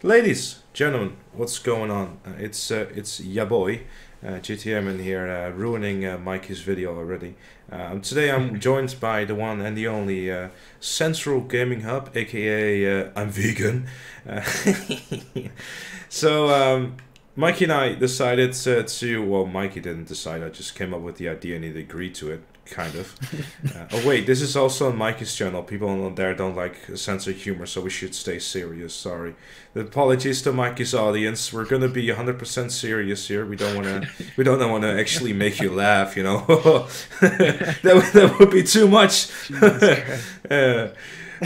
Ladies, gentlemen, what's going on? It's ya boy, Gtamen here, ruining Mikey's video already. Today I'm joined by the one and the only Central Gaming Hub, aka I'm vegan. Uh, so Mikey and I decided well, Mikey didn't decide. I just came up with the idea and he agreed to it, kind of. Oh wait, this is also on Mikey's channel. People on there don't like censored humor, so we should stay serious. Sorry. The apologies to Mikey's audience. We're gonna be 100% serious here. We don't wanna actually make you laugh. You know, that would be too much.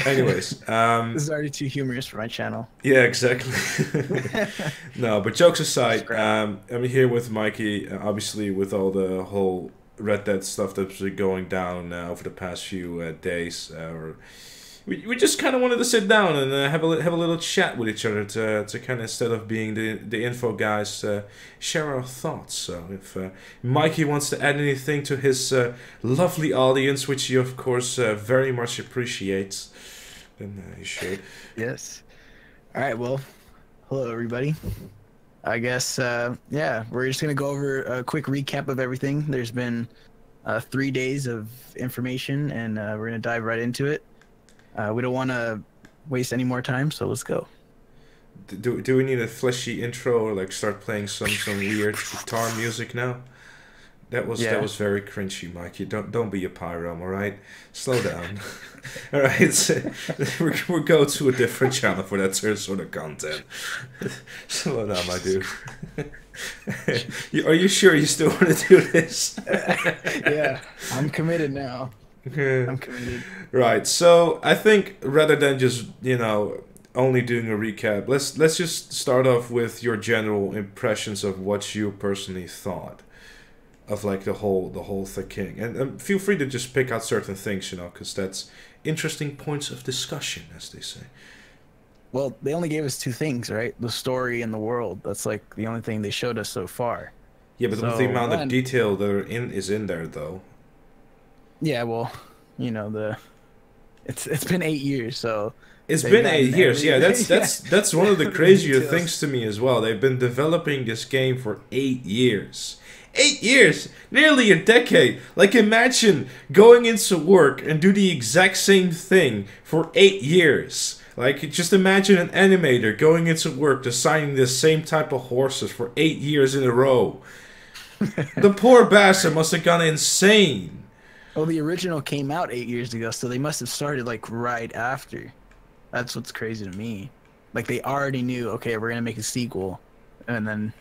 Anyways, This is already too humorous for my channel. yeah, exactly. No, but jokes aside, I'm here with Mikey. Obviously, with all the whole Red Dead stuff that's been going down over the past few days, we just kind of wanted to sit down and have a little chat with each other to kind of, instead of being the info guys, share our thoughts. So if Mikey wants to add anything to his lovely audience, which he of course very much appreciates, then he should. Yes. All right. Well, hello everybody. I guess yeah, we're just gonna go over a quick recap of everything. There's been 3 days of information, and we're gonna dive right into it. We don't want to waste any more time, so let's go. Do we need a fleshy intro or like start playing some weird guitar music now? That was very cringy, Mike. You don't be a pyro, all right? Slow down. All right, we'll go to a different channel for that sort of content. Slow down, my dude. Are you sure you still want to do this? Yeah, I'm committed now. I'm committed. Right. So I think rather than just only doing a recap, let's just start off with your general impressions of what you personally thought of like the whole thing, and feel free to just pick out certain things, because that's interesting points of discussion, as they say. Well, they only gave us two things, right? The story and the world. That's like the only thing they showed us so far. Yeah, but So the amount of one, detail that is in there, though. yeah, well, it's been 8 years, so It's they've been gotten 8 years. Yeah, every- that's one of the crazier Details. things to me as well. They've been developing this game for 8 years. 8 years, nearly a decade. Like, imagine going into work and do the exact same thing for 8 years. Like, just imagine an animator going into work designing the same type of horses for 8 years in a row. The poor bastard must have gone insane. Well, the original came out 8 years ago, so they must have started like right after. That's what's crazy to me. Like they already knew, okay, we're gonna make a sequel, and then,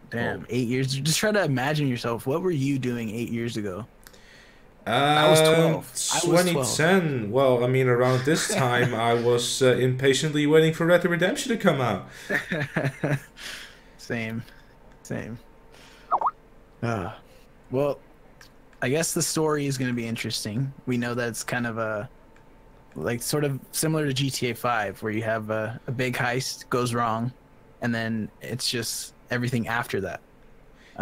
damn, 8 years. Just try to imagine yourself. What were you doing 8 years ago? I was 12. I was 12. 2010. Well, I mean, around this time, I was impatiently waiting for Red Dead Redemption to come out. Same. Well, I guess the story is going to be interesting. We know that it's kind of like sort of similar to GTA 5, where you have a big heist goes wrong, and then it's just everything after that.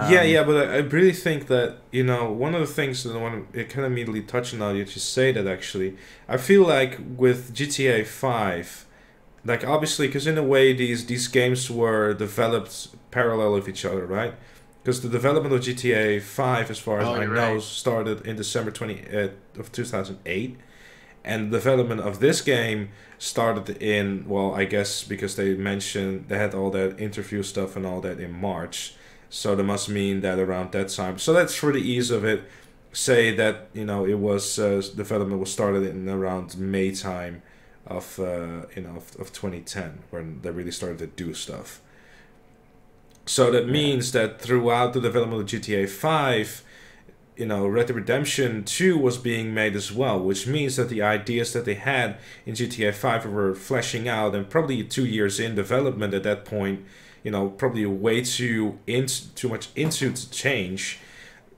Yeah, but I really think that, one of the things that I want to kind of immediately touch on now, you just say that actually, I feel like with GTA 5, like obviously, because in a way these games were developed parallel with each other, right? Because the development of GTA 5, as far as I know, Right. started in December of 2008. And the development of this game started in, well, I guess because they mentioned they had all that interview stuff and all that in March. So that must mean that around that time. So that's for the ease of it. Say that, it was, development was started in around May time of, of 2010, when they really started to do stuff. So that means that throughout the development of GTA 5, Red Dead Redemption 2 was being made as well, which means that the ideas that they had in GTA 5 were fleshing out, and probably 2 years in development at that point, probably way too much into to change,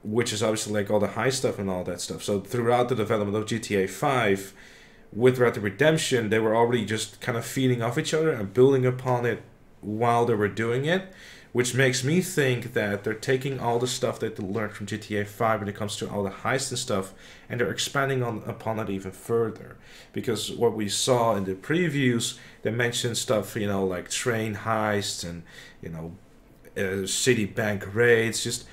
which is obviously like all the high stuff and all that stuff. So throughout the development of GTA 5, with Red Dead Redemption, they were already just kind of feeding off each other and building upon it while they were doing it, which makes me think that they're taking all the stuff that they learned from GTA 5 when it comes to all the heists and stuff, and they're expanding upon it even further. Because what we saw in the previews, they mentioned stuff, like train heists and, city bank raids, just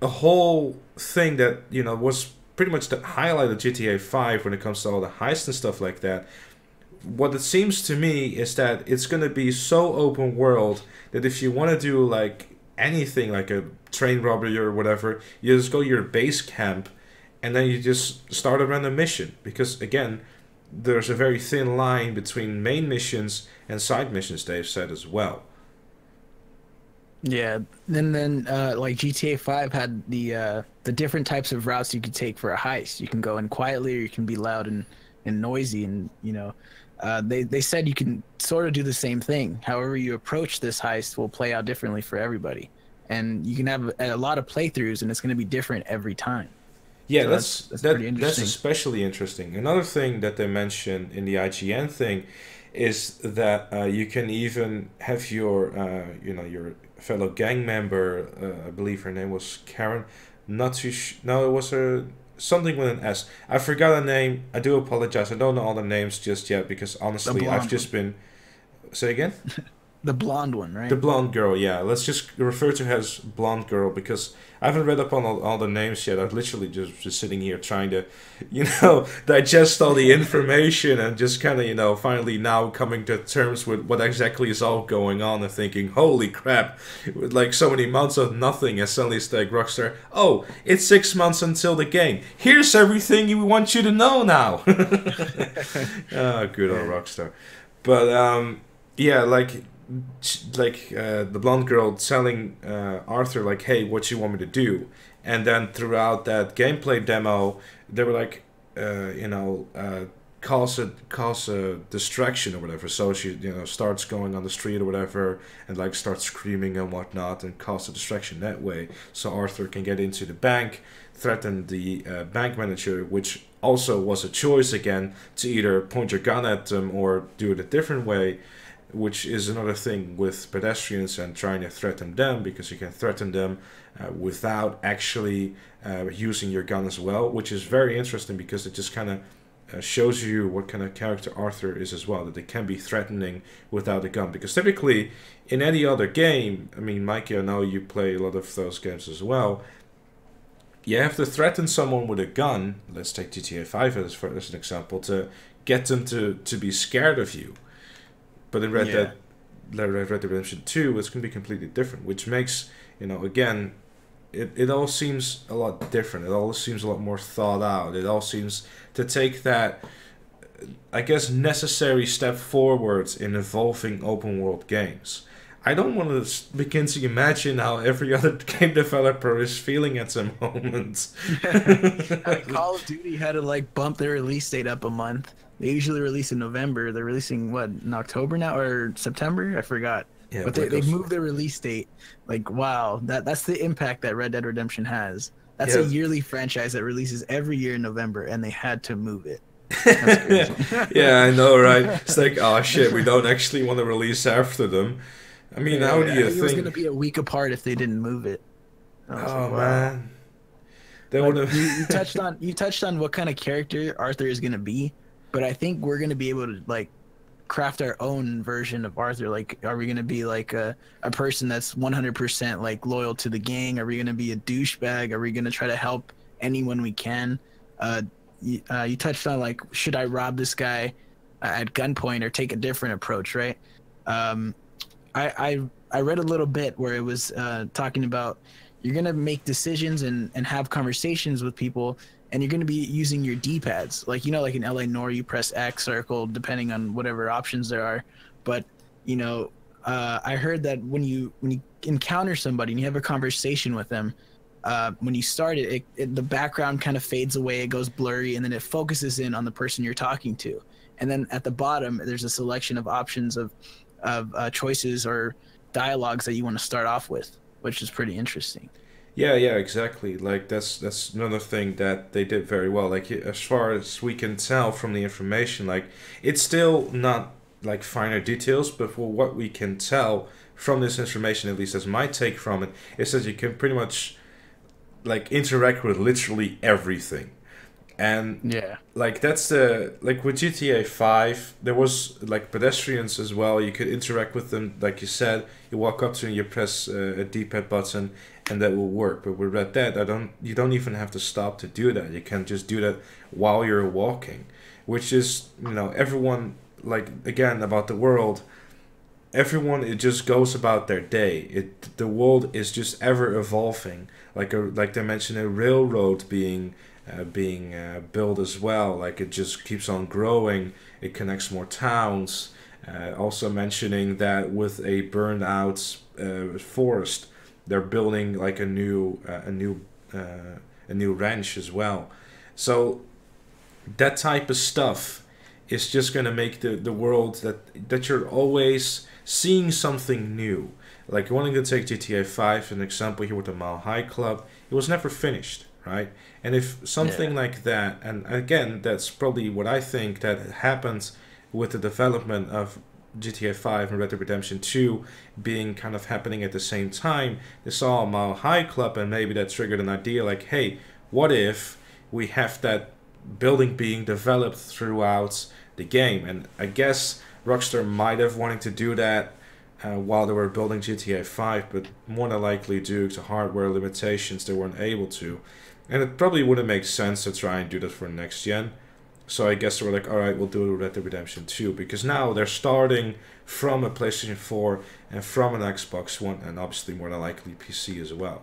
a whole thing that, was pretty much the highlight of GTA 5 when it comes to all the heists and stuff like that. What it seems to me is that it's going to be so open world that if you want to do like anything like a train robbery or whatever, you just go to your base camp and then you just start a random mission. Because again, there's a very thin line between main missions and side missions, they've said as well. Yeah, and then like GTA 5 had the different types of routes you could take for a heist. You can go in quietly, or you can be loud and noisy, and they said you can sort of do the same thing. However, you approach this heist will play out differently for everybody, and you can have a lot of playthroughs, and it's going to be different every time. Yeah, So that's pretty that's interesting. especially interesting. Another thing that they mentioned in the IGN thing is that you can even have your fellow gang member. I believe her name was Karen. Not too no, it was her something with an S. I forgot her name. I do apologize. I don't know all the names just yet because The honestly, I've blonde just been. Say again. The blonde one, The right? blonde girl, yeah. Let's just refer to her as blonde girl because I haven't read up on all the names yet. I've literally just sitting here trying to, digest all the information and just kind of, finally now coming to terms with what exactly is all going on and thinking, holy crap, with like so many months of nothing, and suddenly it's like Rockstar, oh, it's 6 months until the game. Here's everything we want you to know now. Ah, good old Rockstar. But, yeah, the blonde girl telling Arthur like, "Hey, what you want me to do?" And then throughout that gameplay demo, they were like, cause a distraction or whatever. So she starts going on the street or whatever, and like starts screaming and whatnot, and cause a distraction that way. So Arthur can get into the bank, threaten the bank manager, which also was a choice again to either point your gun at them or do it a different way, which is another thing with pedestrians and trying to threaten them, because you can threaten them without actually using your gun as well, which is very interesting because it just kind of shows you what kind of character Arthur is as well, that they can be threatening without a gun. Because typically in any other game, I mean, Mikey, I know you play a lot of those games as well, you have to threaten someone with a gun, let's take GTA 5 as an example, to get them to be scared of you. But in Red Yeah. Red Redemption 2, it's going to be completely different, which makes, again, it all seems a lot different. It all seems a lot more thought out. It all seems to take that, I guess, necessary step forward in evolving open world games. I don't want to begin to imagine how every other game developer is feeling at the moment. I mean, Call of Duty had to like bump their release date up a month. They usually release in November. They're releasing what, in October now or September? I forgot. Yeah, But Black they Ops. moved their release date. Like, wow, that's the impact that Red Dead Redemption has. That's a Yeah. yearly franchise that releases every year in November, and they had to move it. That's crazy. Yeah, I know, right? It's like, oh shit, we don't actually want to release after them. I mean, Yeah, how do I you think it was gonna think? be a week apart if they didn't move it. I was like, Oh wow. man, they would Like have. you touched on what kind of character Arthur is gonna be, but I think we're gonna be able to like craft our own version of Arthur. Like, are we gonna be like a person that's 100% like loyal to the gang? Are we gonna be a douchebag? Are we gonna try to help anyone we can? You touched on like, should I rob this guy at gunpoint or take a different approach, right? Um, I read a little bit where it was talking about you're gonna make decisions and have conversations with people, and you're gonna be using your D-pads, like like in LA Noire, you press X, circle, depending on whatever options there are. But I heard that when you encounter somebody and you have a conversation with them, when you start the background kind of fades away, it goes blurry, and then it focuses in on the person you're talking to. And then at the bottom, there's a selection of options of choices or dialogues that you want to start off with, which is pretty interesting. Yeah, yeah, exactly. Like that's another thing that they did very well. Like as far as we can tell from the information, like it's still not like finer details, but for what we can tell from this information, at least as my take from it, is that you can pretty much like interact with literally everything. And Yeah. like that's the like with GTA 5 there was like pedestrians as well. You could interact with them like you said. You walk up to them, you press a D-pad button and that will work. But with Red Dead, I don't you don't even have to stop to do that. You can just do that while you're walking, which is, you know, everyone, like again about the world, everyone, it just goes about their day. The world is just ever evolving. Like they mentioned, a railroad being built as well. Like it just keeps on growing. It connects more towns. Also mentioning that with a burned out forest, they're building like a new ranch as well. So that type of stuff is just gonna make the world that you're always seeing something new. Like wanting to take GTA 5 an example here with the Mile High Club, it was never finished, right? And if something like that, and again, that's probably what I think that happens with the development of GTA 5 and Red Dead Redemption 2 being kind of happening at the same time, they saw a Mile High Club and maybe that triggered an idea like, hey, what if we have that building being developed throughout the game? And I guess Rockstar might have wanted to do that while they were building GTA 5, but more than likely due to hardware limitations they weren't able to. And it probably wouldn't make sense to try and do that for next gen. So I guess they were like, alright, we'll do Red Dead Redemption 2. Because now they're starting from a PlayStation 4 and from an Xbox One and obviously more than likely PC as well.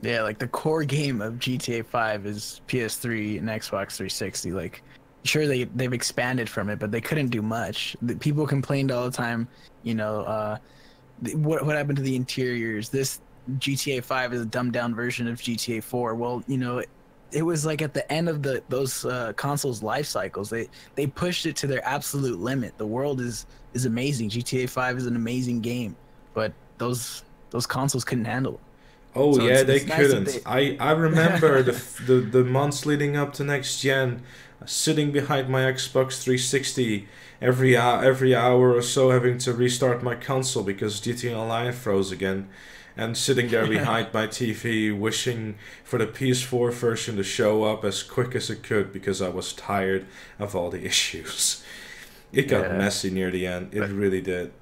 Yeah, like the core game of GTA 5 is PS3 and Xbox 360. Like, sure they've expanded from it, but they couldn't do much. People complained all the time, you know, what happened to the interiors? This GTA 5 is a dumbed down version of GTA 4. Well, you know, it was like at the end of those consoles' life cycles. They pushed it to their absolute limit. The world is amazing. GTA 5 is an amazing game, but those consoles couldn't handle it. Oh So yeah, they it's nice that couldn't. I remember the months leading up to next gen, sitting behind my Xbox 360 every hour or so, having to restart my console because GTA Online froze again, and sitting there behind my TV, wishing for the PS4 version to show up as quick as it could because I was tired of all the issues. It got messy near the end. It really did.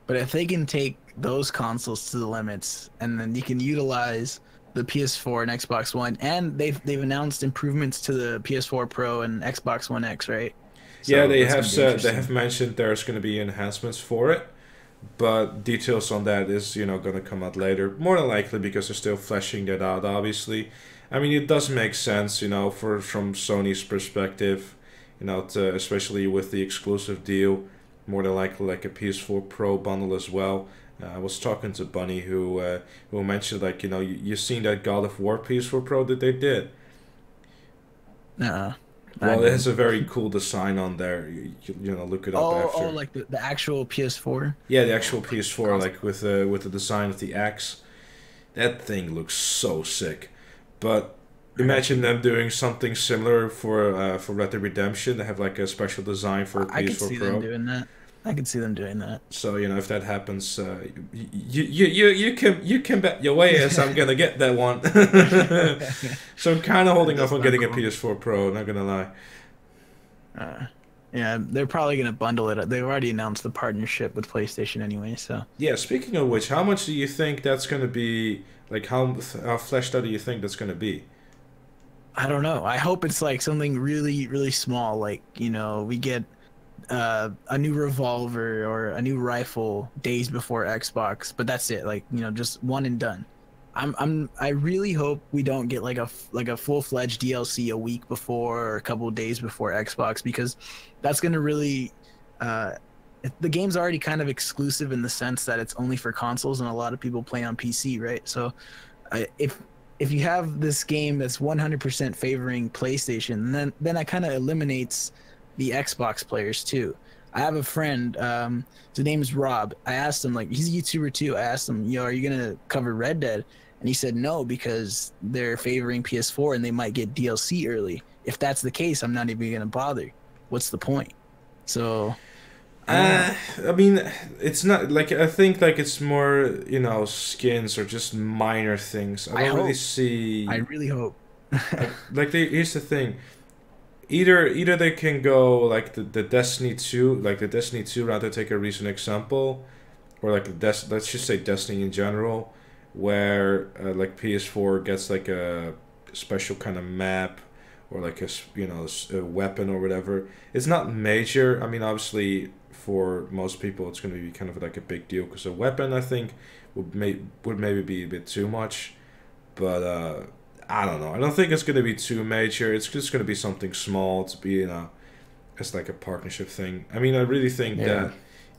But if they can take those consoles to the limits, and then you can utilize the PS4 and Xbox One, and they've announced improvements to the PS4 Pro and Xbox One X, right? So Yeah, they have said, they have mentioned there's going to be enhancements for it, but details on that is, you know, going to come out later, more than likely because they're still fleshing that out. Obviously, I mean, it does make sense, you know, from Sony's perspective, you know, especially with the exclusive deal, more than likely like a PS4 Pro bundle as well. I was talking to Bunny who mentioned, like, you know, you seen that God of War PS4 Pro that they did. Well, it has a very cool design on there. You know, look it up after. Oh, like the actual PS4. Yeah, the actual PS4, like with the design of the axe. That thing looks so sick. But imagine them doing something similar for Red Dead Redemption. They have like a special design for PS4 Pro. I could see them doing that. I could see them doing that. So, you know, if that happens, you can bet your way as I'm gonna get that one. So I'm kind of holding off on getting a PS4 Pro. Not gonna lie. Yeah, they're probably gonna bundle it. They've already announced the partnership with PlayStation anyway. So yeah. Speaking of which, how much do you think that's gonna be? Like, how fleshed out do you think that's gonna be? I don't know. I hope it's like something really, really small. Like, you know, we get a new revolver or a new rifle days before Xbox, but that's it. Like, you know, just one and done. I really hope we don't get like a full-fledged DLC a week before or a couple of days before Xbox, because that's gonna really the game's already kind of exclusive in the sense that it's only for consoles and a lot of people play on PC, right? So if you have this game that's 100% favoring PlayStation, then that kind of eliminates the Xbox players too. I have a friend, his name is Rob. I asked him, like, he's a YouTuber too. I asked him, are you gonna cover Red Dead? And he said no, because they're favoring PS4 and they might get DLC early. If that's the case, I'm not even gonna bother. What's the point? So I don't know. I mean, it's not like I think like it's more skins or just minor things. I I don't really hope. I see really hope. like here's the thing. Either they can go like the Destiny 2, like the Destiny 2 route to take a recent example, or like let's just say Destiny in general, where like PS4 gets like a special kind of map or like a weapon or whatever. It's not major. I mean, obviously for most people it's going to be kind of like a big deal because a weapon I think would maybe be a bit too much, but I don't know. I don't think it's going to be too major. It's just going to be something small to be it's like a partnership thing. I mean, I really think Yeah. that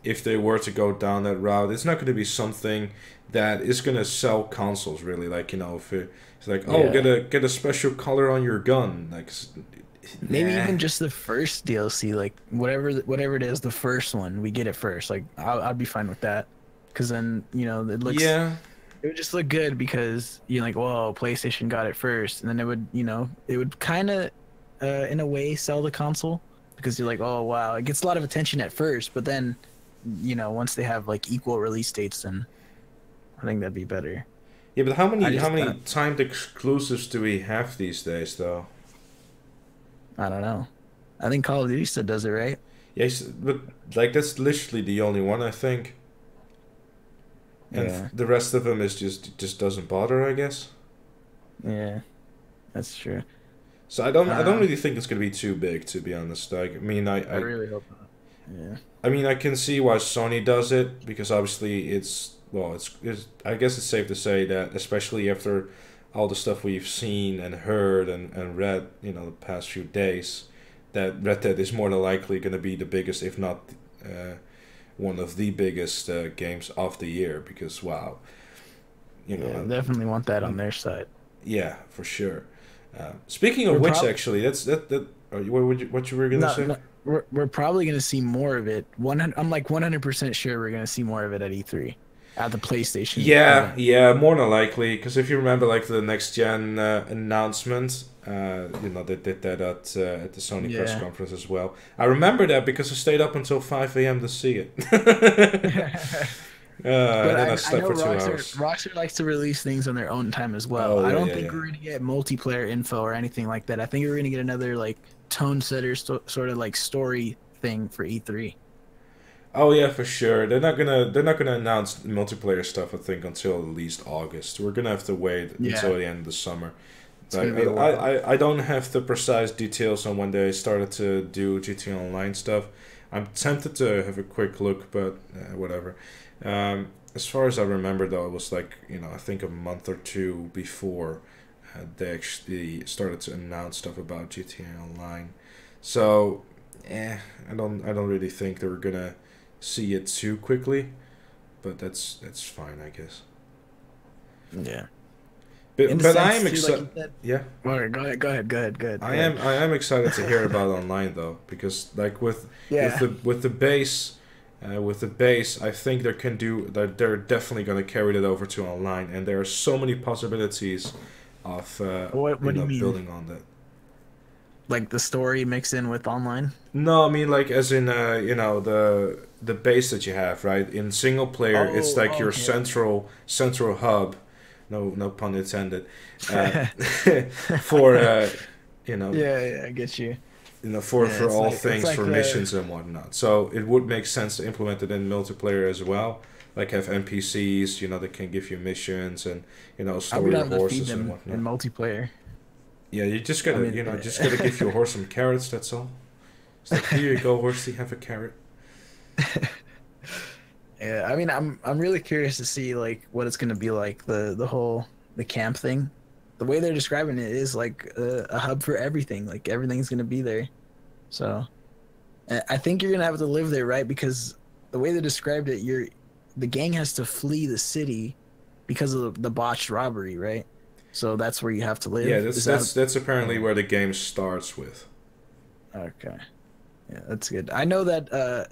if they were to go down that route, it's not going to be something that is going to sell consoles. Really, like if it's like, oh, Yeah. get a special color on your gun, like, Maybe nah. even just the first DLC, like whatever it is, the first one, we get it first. Like I'd be fine with that, because then Yeah, it would just look good because you're like, whoa, PlayStation got it first, and then it would kind of, in a way, sell the console because you're like, oh wow, it gets a lot of attention at first, but then, once they have like equal release dates, then I think that'd be better. yeah, but I how just, many timed exclusives do we have these days, though? I don't know. I think Call of Duty still does it, right? Yes, but like that's literally the only one I think, and Yeah, the rest of them is just doesn't bother, I guess. yeah, that's true. So I don't Um, really think it's gonna be too big, to be honest. Like, I mean, I really hope not. Yeah, I mean, I can see why Sony does it because obviously it's I guess it's safe to say that especially after all the stuff we've seen and heard and read, the past few days, that Red Dead is more than likely going to be the biggest, if not uh, one of the biggest games of the year. Because wow, you yeah, know, definitely want that uh, on their side. yeah, for sure. Speaking of We're which, probably actually, what you were gonna no, say? no, we're probably gonna see more of it. I'm like 100% sure we're gonna see more of it at E3, at the PlayStation Yeah, event. yeah, more than likely. Because if you remember, like the next gen announcement, they did that at the Sony press Yeah. conference as well. I remember that because I stayed up until 5 a.m. to see it, But and then I I slept know for two Rockstar hours. Rockstar likes to release things on their own time as well. Oh I yeah, don't yeah, think yeah. we're gonna get multiplayer info or anything like that. I think we're gonna get another like tone setter sort of like story thing for E3. Oh yeah, for sure. They're not gonna announce multiplayer stuff. I think until at least August. We're gonna have to wait until Yeah, the end of the summer. it's Like gonna be a while. I don't have the precise details on when they started to do GTA Online stuff. I'm tempted to have a quick look, but whatever. As far as I remember, though, it was like I think a month or two before they actually started to announce stuff about GTA Online. So, I don't really think they were gonna see it too quickly, but that's fine, I guess. Yeah. In the But I sense am too, like excited. you said. Yeah. All right, go ahead. I am excited to hear about online though because like Yeah. with the base with the base I think they can do that they're definitely going to carry that over to online and there are so many possibilities of What do you mean? building on that. Like the story mixed in with online? No, I mean like as in the base that you have, right? In single player it's like your Okay, okay. central hub. No pun intended. Uh, for you know Yeah, I get you. Yeah, for all it's things like for the missions and whatnot. So it would make sense to implement it in multiplayer as well. Like have NPCs, that can give you missions and I'll be story down to feed horses and them in whatnot. multiplayer. Yeah, you just I gotta mean, just gotta give your horse some carrots. That's all. It's like here you go, horsey, have a carrot. yeah, I mean, I'm really curious to see like what it's gonna be like the camp thing. The way they're describing it is like a hub for everything. Like everything's gonna be there. So I think you're gonna have to live there, right? Because the way they described it, the gang has to flee the city because of the botched robbery, right? So that's where you have to Yeah, live. Is that that's apparently yeah? where the game starts with. Okay. Yeah, that's good. I know that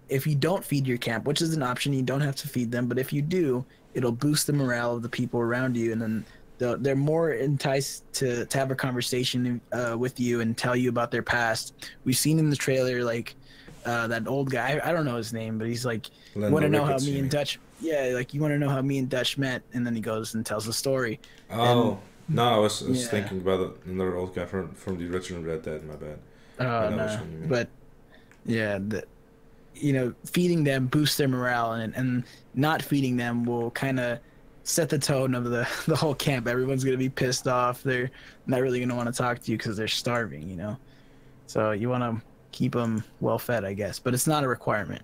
if you don't feed your camp, which is an option, you don't have to feed them, but if you do, it'll boost the morale of the people around you, and then they're more enticed to have a conversation with you and tell you about their past. We've seen in the trailer like that old guy. I don't know his name, but he's like, want Lando to know how Ricketts, you me and mean? Dutch? Yeah, like you want to know how me and Dutch met, and then he goes and tells the story, and Oh, no, I was yeah, thinking about another old guy from the original Red Dead. My bad. I know which no, one you mean. but yeah, feeding them boosts their morale, and not feeding them will kind of set the tone of the whole camp. Everyone's gonna be pissed off. They're not really gonna want to talk to you because they're starving, you know. So you want to keep them well fed, I guess, but it's not a requirement.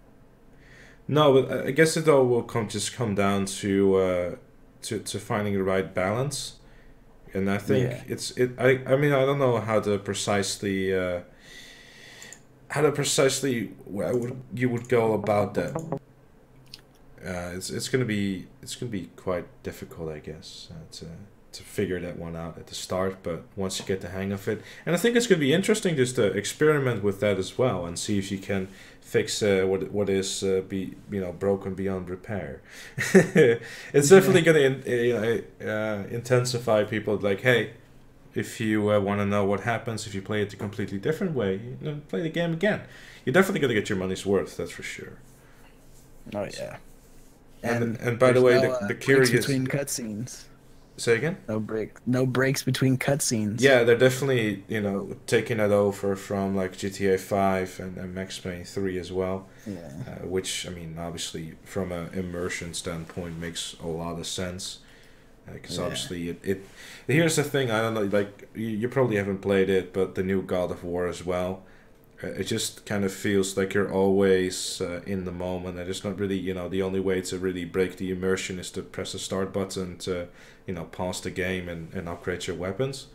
No, but I guess it all will come down to finding the right balance, and I think Yeah, I mean I don't know how to precisely you would go about that. It's gonna be quite difficult, I guess, to figure that one out at the start. But once you get the hang of it, and I think it's gonna be interesting just to experiment with that as well and see if you can fix what is be broken beyond repair. It's yeah, definitely gonna intensify people like, hey, if you want to know what happens if you play it a completely different way, play the game again. You're definitely gonna get your money's worth, that's for sure. oh yeah. And And and by the there's way, no the breaks curious. between cutscenes. Say again? No breaks between cutscenes. Yeah, they're definitely taking that over from like GTA 5 and Max Payne 3 as well, Yeah, which I mean obviously from a immersion standpoint makes a lot of sense. Because yeah, obviously it here's the thing, I don't know, like you probably haven't played it, but the new God of War as well, it just kind of feels like you're always in the moment. And it's not really, the only way to really break the immersion is to press the start button to, pause the game and upgrade your weapons.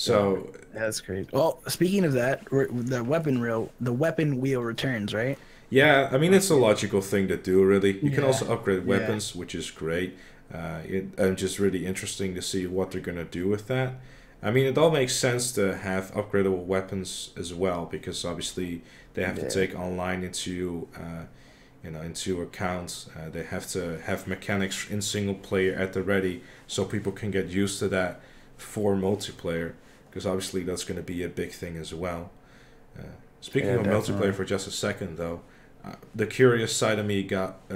yeah. So, That's great. Well, speaking of that, the weapon wheel returns, right? yeah, I mean, it's a logical thing to do, really. You can Yeah, also upgrade yeah, weapons, which is great. And just really interesting to see what they're going to do with that. I mean, it all makes sense to have upgradable weapons as well, because obviously they have to yeah, take online into account. They have to have mechanics in single player at the ready, so people can get used to that for multiplayer, because obviously that's going to be a big thing as well. Uh, Speaking yeah, of multiplayer definitely. for just a second though, the curious side of me got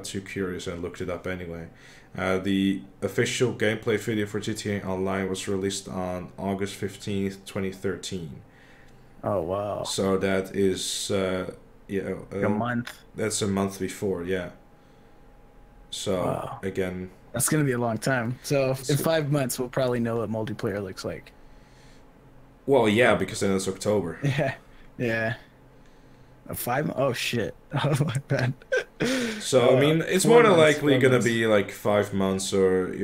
too curious and looked it up anyway. The official gameplay video for GTA Online was released on August 15th, 2013. Oh wow, So that is yeah like a month. that's a month before, yeah. So Wow, again, that's gonna be a long time. So in it's 5 months, we'll probably know what multiplayer looks like. well, yeah, because then it's October. Yeah, yeah. A 5? Oh shit. Oh my bad. So I mean, it's more Four than months. likely Four gonna months. be like 5 months, or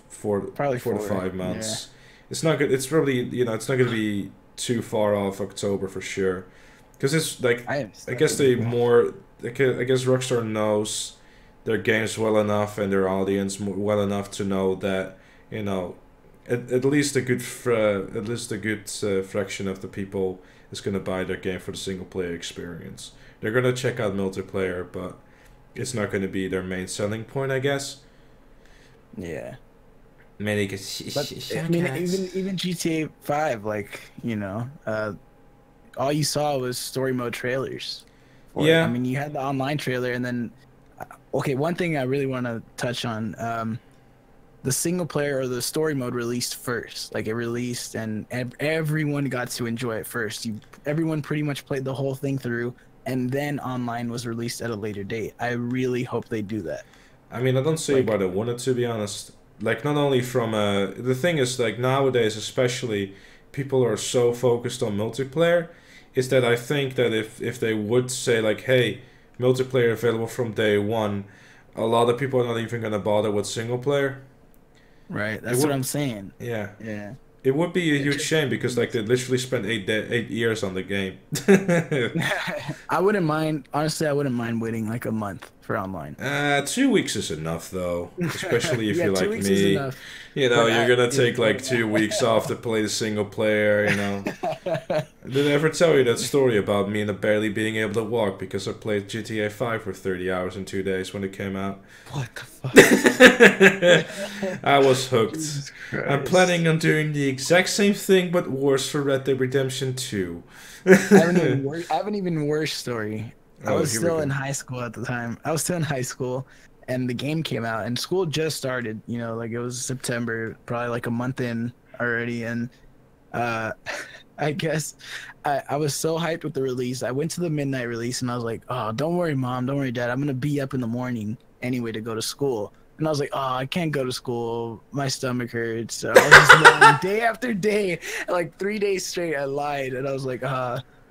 4 to Probably 4. 5 months. Yeah. It's not good. It's probably it's not gonna be too far off October for sure, because it's like I am I guess studying. I guess Rockstar knows their games well enough and their audience well enough to know that you know at least a good fraction of the people is gonna buy their game for the single player experience. They're gonna check out multiplayer, but it's not gonna be their main selling point, I guess. Yeah. Many But I mean, even GTA 5, like, all you saw was story mode trailers for it. I yeah. mean, you had the online trailer, and then, okay, one thing I really want to touch on, the single player or the story mode released first. Like it released, and everyone got to enjoy it first. Everyone pretty much played the whole thing through, and then online was released at a later date. I really hope they do that. I mean, I don't see why Like, they wanted to be honest. Like, not only from the thing is like nowadays, especially people are so focused on multiplayer, is that I think that if they would say like, hey, multiplayer available from day one, a lot of people are not even gonna bother with single player. right? It That's what would, I'm saying. yeah, Yeah. it would be a It huge just shame because like they literally spent 8 years on the game. I wouldn't mind, honestly, I wouldn't mind waiting like a month for online? 2 weeks is enough though, especially if Yeah, you're two like weeks is me. enough. You know, But you're gonna yeah, take like 2 weeks off to play the single player. You know, did I ever tell you that story about me and barely being able to walk because I played GTA 5 for 30 hours in 2 days when it came out? What the fuck? I was hooked. Jesus I'm Christ. planning on doing the exact same thing but worse for Red Dead Redemption 2. I have an even worse story. I Oh, was here we still go. in high school at the time. I was still in high school, and the game came out, and school just started. You know, like it was September, probably like a month in already, and uh, I guess I was so hyped with the release. I went to the midnight release, and I was like, "Oh, don't worry, mom, don't worry, dad. I'm gonna be up in the morning anyway to go to school." And I was like, "Oh, I can't go to school. My stomach hurts." So I was just lying day after day, like 3 days straight. I lied, and I was like,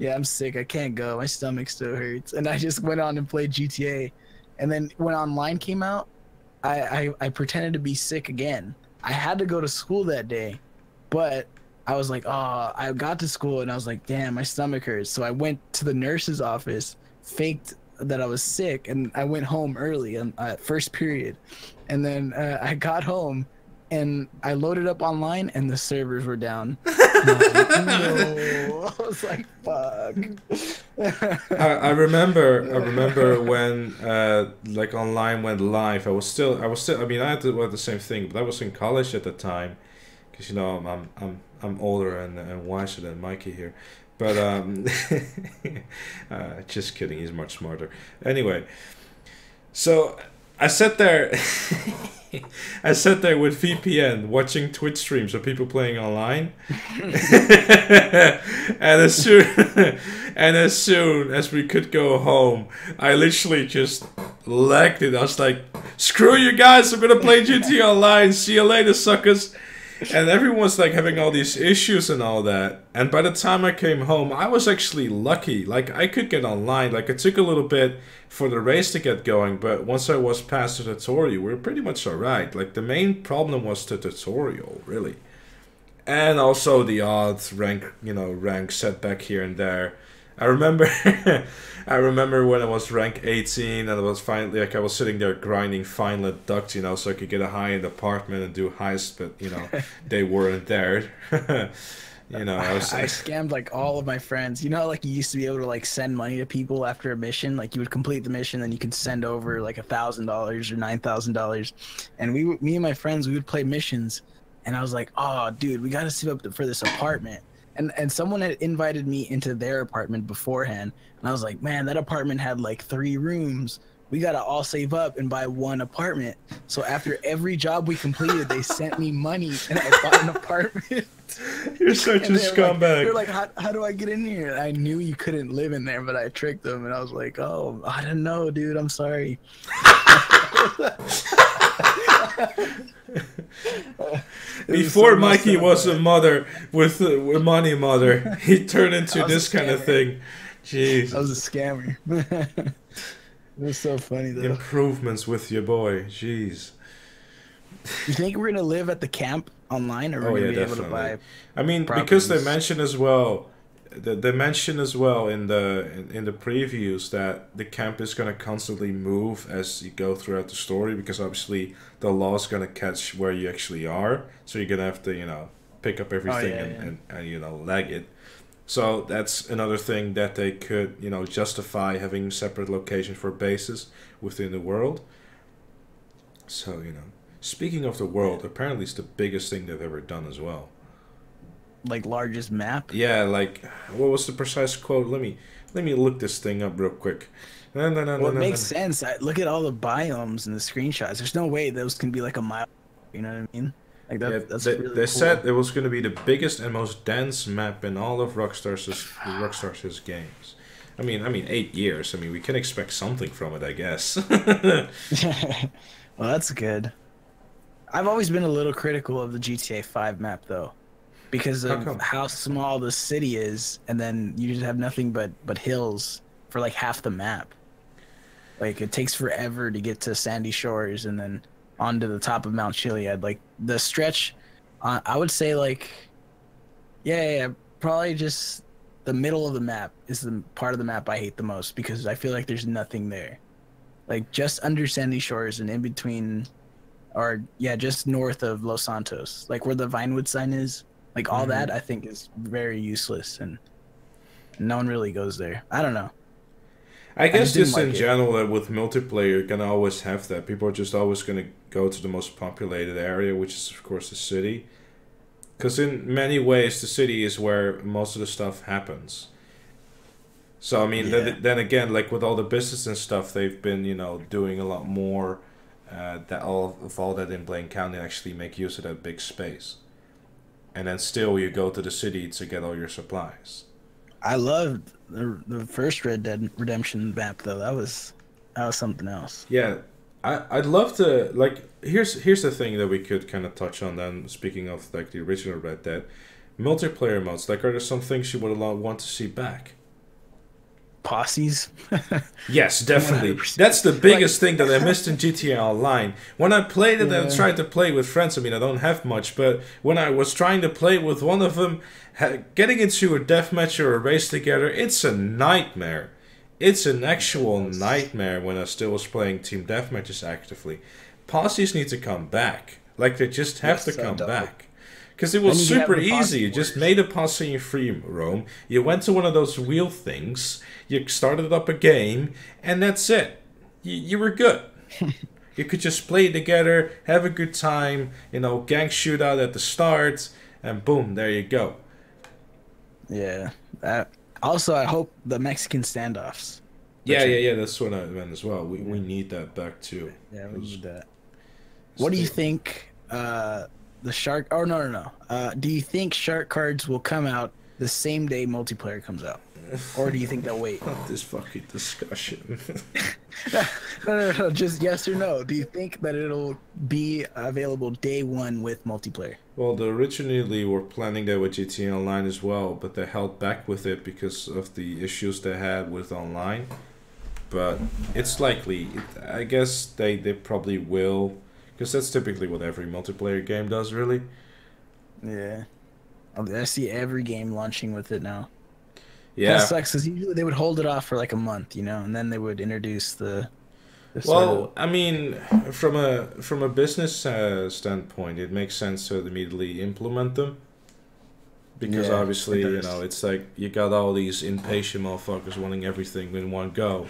yeah, I'm sick. I can't go. My stomach still hurts." And I just went on and played GTA. And then when online came out, I pretended to be sick again. I had to go to school that day, but I was like, oh, I got to school and I was like, damn, my stomach hurts. So I went to the nurse's office, faked that I was sick, and I went home early on first period. And then I got home and I loaded up online and the servers were down. And I was like, no. I was like, fuck. I remember when like online went live. I mean, I had to do the same thing, but I was in college at the time, because you know I'm older and wiser than Mikey here. But just kidding, he's much smarter. Anyway, so I sat there. I sat there with VPN watching Twitch streams of people playing online, and as soon as we could go home, I literally just legged it. I was like, "Screw you guys! I'm gonna play GT Online. See you later, suckers." And everyone's like having all these issues and all that. And by the time I came home, I was actually lucky. Like, I could get online. Like, it took a little bit for the race to get going, but once I was past the tutorial, we were pretty much alright. Like, the main problem was the tutorial, really. And also the odd rank setback here and there. I remember I remember when I was rank 18 and I was finally, like, I was sitting there grinding Finelit ducks, so I could get a high-end apartment and do heists, but they weren't there. I scammed like all of my friends. You know, like you used to be able to like send money to people after a mission. Like you would complete the mission, then you could send over like $1,000 or $9,000. And me and my friends, we would play missions. And I was like, oh, dude, we got to save up for this apartment. And someone had invited me into their apartment beforehand. And I was like, man, that apartment had like 3 rooms. We got to all save up and buy one apartment. So after every job we completed, they sent me money and I bought an apartment. You're such a scumbag. They're like, how do I get in here? And I knew you couldn't live in there, but I tricked them. And I was like, oh, I don't know, dude. I'm sorry. Before Mikey was a mother with a money mother, he turned into this kind of thing. Jeez. I was a scammer. It was so funny though. Improvements with your boy. Jeez. You think we're gonna live at the camp online, or we're gonna be able to buy? I mean, properties? because they mention as well, they mention as well in the previews that the camp is gonna constantly move as you go throughout the story, because obviously the law is gonna catch where you actually are, so you're gonna have to pick up everything and lag it. So that's another thing that they could, justify having separate locations for bases within the world. So, speaking of the world, apparently it's the biggest thing they've ever done as well. Like largest map? Yeah, like, what was the precise quote? Let me look this thing up real quick. Well, it makes sense. Look at all the biomes and the screenshots. There's no way those can be like a mile. You know what I mean? Like that's really cool. They said it was going to be the biggest and most dense map in all of Rockstar's games. I mean, 8 years. I mean, we can expect something from it, I guess. Well, that's good. I've always been a little critical of the GTA 5 map, though, because of how small the city is, and then you just have nothing but hills for like half the map. Like, it takes forever to get to Sandy Shores, and then onto the top of Mount Chiliad. Like the stretch, I would say like, yeah, probably just the middle of the map is the part of the map I hate the most, because I feel like there's nothing there. like just under Sandy Shores and in between, or yeah, just north of Los Santos, like where the Vinewood sign is. Like all Hmm. that, I think is very useless, and no one really goes there. I don't know. I I just guess didn't just in like it. general that with multiplayer, you're gonna always have that. People are just always gonna go to the most populated area, which is of course the city. Because in many ways, the city is where most of the stuff happens. So I mean, Yeah. then again, like with all the business and stuff, they've been doing a lot more. That all that in Blaine County actually make use of that big space, and then still you go to the city to get all your supplies. I loved the first Red Dead Redemption map though. That was something else. Yeah, I'd love to like. Here's the thing that we could kind of touch on. Then speaking of like the original Red Dead multiplayer modes, like are there some things you would want to see back? Posses. Yes, definitely. 100%. That's the Like, biggest thing that I missed in GTA Online. When I played it and yeah, tried to play with friends, I mean, I don't have much, but when I was trying to play with one of them, getting into a deathmatch or a race together, it's a nightmare. It's an actual yes, nightmare when I still was playing team deathmatches actively. Posses need to come back. Like, they just have yes, to so come dope. back. Because it Then was you can have super the easy. posse You just wars. made a posse in free roam. You went to one of those wheel things. You started up a game, and that's it. You were good. You could just play together, have a good time, gang shootout at the start, and boom, there you go. Yeah. That, also, I hope the Mexican standoffs Yeah, yeah, return. yeah, that's what I meant as well. We Yeah, need that back too. yeah, we 'Cause need that. What do you still, think? The shark? Oh no, no, no. Do you think shark cards will come out the same day multiplayer comes out, or do you think they'll wait? not this fucking discussion. No, no, no, just yes or no. Do you think that it'll be available day one with multiplayer? Well, they originally were planning that with GTA Online as well, but they held back with it because of the issues they had with online. But it's likely. I guess they probably will, because that's typically what every multiplayer game does, really. Yeah, I see every game launching with it now. Kind of Yeah. sucks because usually they would hold it off for like a month, and then they would introduce the sort of Well, I mean, from a business standpoint, it makes sense to immediately implement them because yeah, it obviously, does. it's like you got all these impatient motherfuckers wanting everything in one go.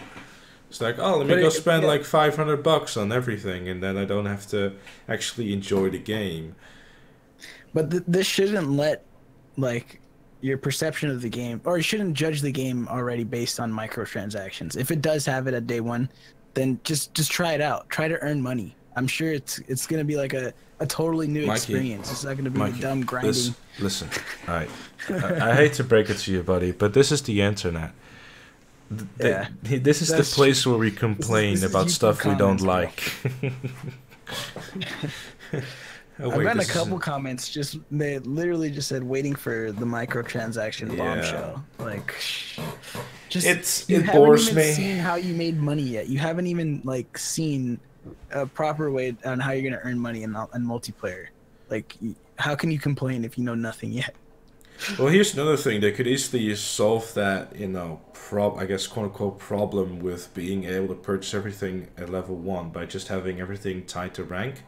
It's like, oh, let me But go spend yeah, like $500 on everything, and then I don't have to actually enjoy the game. but this shouldn't let like your perception of the game, or you shouldn't judge the game already based on microtransactions. If it does have it at day one, then just try it out. Try to earn money. I'm sure it's gonna be like a totally new Mikey, experience. It's not gonna be Mikey, dumb grinding. listen. All right, I hate to break it to you, buddy, but this is the internet. Yeah, This is the that's true. place where we This is complain this is about YouTube stuff we don't comments, bro. like. Oh I've wait, gotten a this is couple comments just they literally just said waiting for the microtransaction yeah. bombshell. Like, just you It haven't bores even me. seen how you made money yet. You haven't even like seen a proper way on how you're gonna earn money in multiplayer. Like, how can you complain if you know nothing yet? Well, here's another thing. They could easily solve that, I guess, quote unquote, problem with being able to purchase everything at level 1 by just having everything tied to rank.